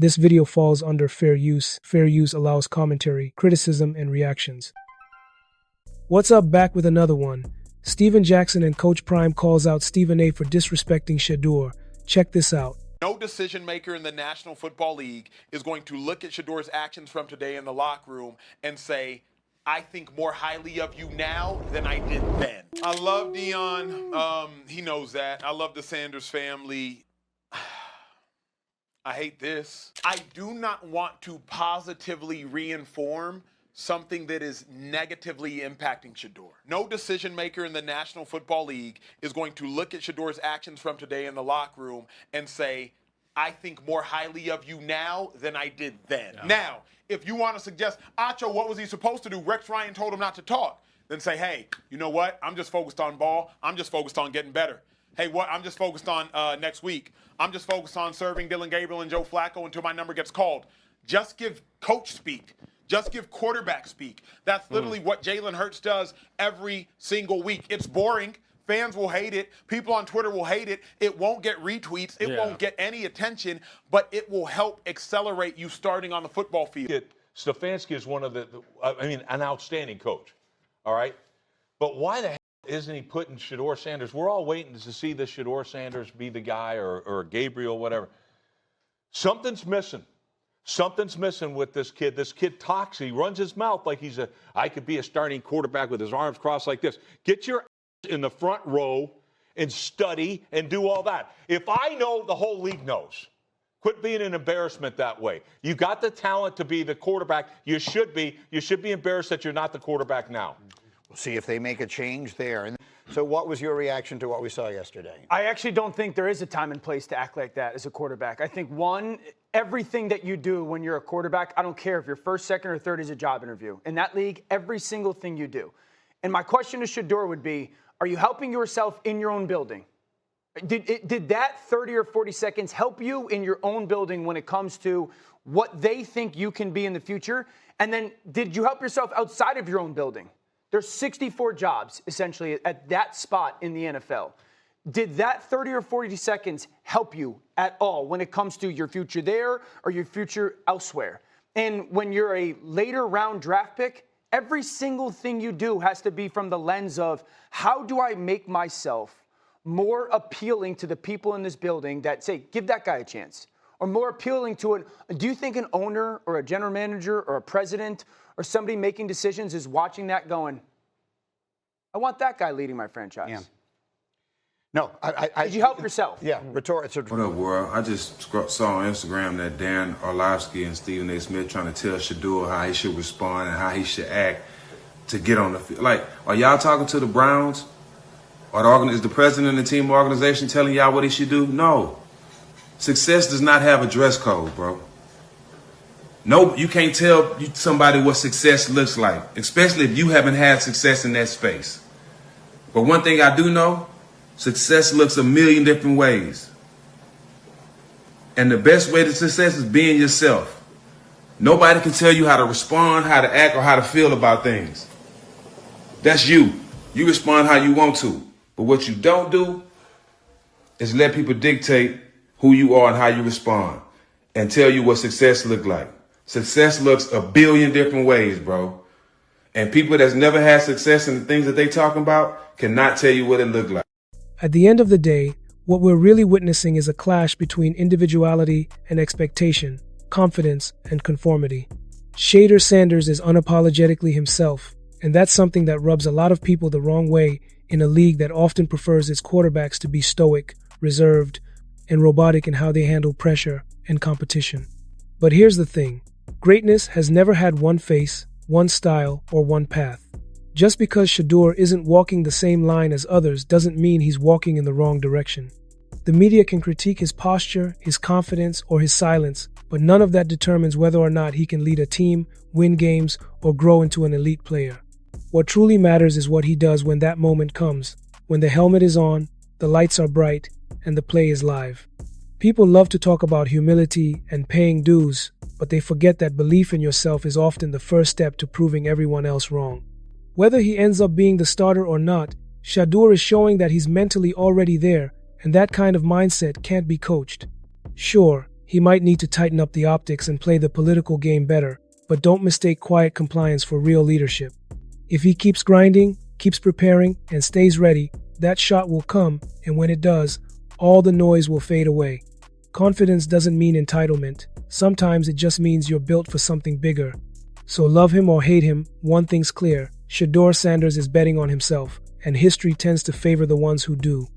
This video falls under fair use. Fair use allows commentary, criticism, and reactions. What's up? Back with another one. Steven Jackson and Coach Prime calls out Stephen A for disrespecting Shedeur. Check this out. No decision maker in the National Football League is going to look at Shedeur's actions from today in the locker room and say, I think more highly of you now than I did then. I love Deion. He knows that. I love the Sanders family. I hate this. I do not want to positively reinform something that is negatively impacting Shedeur. No decision maker in the National Football League is going to look at Shedeur's actions from today in the locker room and say, I think more highly of you now than I did then. Yeah. Now, if you want to suggest, Acho, what was he supposed to do? Rex Ryan told him not to talk. Then say, hey, you know what? I'm just focused on ball. I'm just focused on getting better. Hey, what? I'm just focused on next week. I'm just focused on serving Dylan Gabriel and Joe Flacco until my number gets called. Just give coach speak. Just give quarterback speak. That's literally what Jalen Hurts does every single week. It's boring. Fans will hate it. People on Twitter will hate it. It won't get retweets. It won't get any attention, but it will help accelerate you starting on the football field. Stefanski is one of an outstanding coach, all right? But why the hell isn't he putting Shedeur Sanders? We're all waiting to see the Shedeur Sanders be the guy or Gabriel, whatever. Something's missing. Something's missing with this kid. This kid talks. He runs his mouth like I could be a starting quarterback with his arms crossed like this. Get your ass in the front row and study and do all that. If I know, the whole league knows. Quit being an embarrassment that way. You got the talent to be the quarterback. You should be. You should be embarrassed that you're not the quarterback now. We'll see if they make a change there. And so what was your reaction to what we saw yesterday? I actually don't think there is a time and place to act like that as a quarterback. I think, one, everything that you do when you're a quarterback, I don't care if you're first, second, or third, is a job interview. In that league, every single thing you do. And my question to Shedeur would be, are you helping yourself in your own building? Did that 30 or 40 seconds help you in your own building when it comes to what they think you can be in the future? And then did you help yourself outside of your own building? There's 64 jobs, essentially, at that spot in the NFL. Did that 30 or 40 seconds help you at all when it comes to your future there or your future elsewhere? And when you're a later round draft pick, every single thing you do has to be from the lens of, how do I make myself more appealing to the people in this building that say, give that guy a chance? Or more appealing to it, do you think an owner or a general manager or a president or somebody making decisions is watching that going, I want that guy leading my franchise? Yeah. No, Did you help yourself? Yeah, rhetorical. What up, world? I just saw on Instagram that Darren Orlovsky and Stephen A. Smith trying to tell Shedeur how he should respond and how he should act to get on the field. Like, are y'all talking to the Browns? Or is the president of the team organization telling y'all what he should do? No. Success does not have a dress code, bro. No, you can't tell somebody what success looks like, especially if you haven't had success in that space. But one thing I do know, success looks a million different ways. And the best way to success is being yourself. Nobody can tell you how to respond, how to act, or how to feel about things. That's you. You respond how you want to. But what you don't do is let people dictate who you are and how you respond and tell you what success looks like. Success looks a billion different ways, bro. And people that's never had success in the things that they talking about cannot tell you what it looked like. At the end of the day, what we're really witnessing is a clash between individuality and expectation, confidence and conformity. Shedeur Sanders is unapologetically himself, and that's something that rubs a lot of people the wrong way in a league that often prefers its quarterbacks to be stoic, reserved, and robotic in how they handle pressure and competition. But here's the thing. Greatness has never had one face, one style, or one path. Just because Shedeur isn't walking the same line as others doesn't mean he's walking in the wrong direction. The media can critique his posture, his confidence, or his silence, but none of that determines whether or not he can lead a team, win games, or grow into an elite player. What truly matters is what he does when that moment comes, when the helmet is on, the lights are bright, and the play is live. People love to talk about humility and paying dues, but they forget that belief in yourself is often the first step to proving everyone else wrong. Whether he ends up being the starter or not, Shedeur is showing that he's mentally already there, and that kind of mindset can't be coached. Sure, He might need to tighten up the optics and play the political game better, but don't mistake quiet compliance for real leadership. If he keeps grinding, keeps preparing, and stays ready, that shot will come, and when it does, all the noise will fade away. Confidence doesn't mean entitlement. Sometimes it just means you're built for something bigger. So love him or hate him, one thing's clear. Shedeur Sanders is betting on himself, and history tends to favor the ones who do.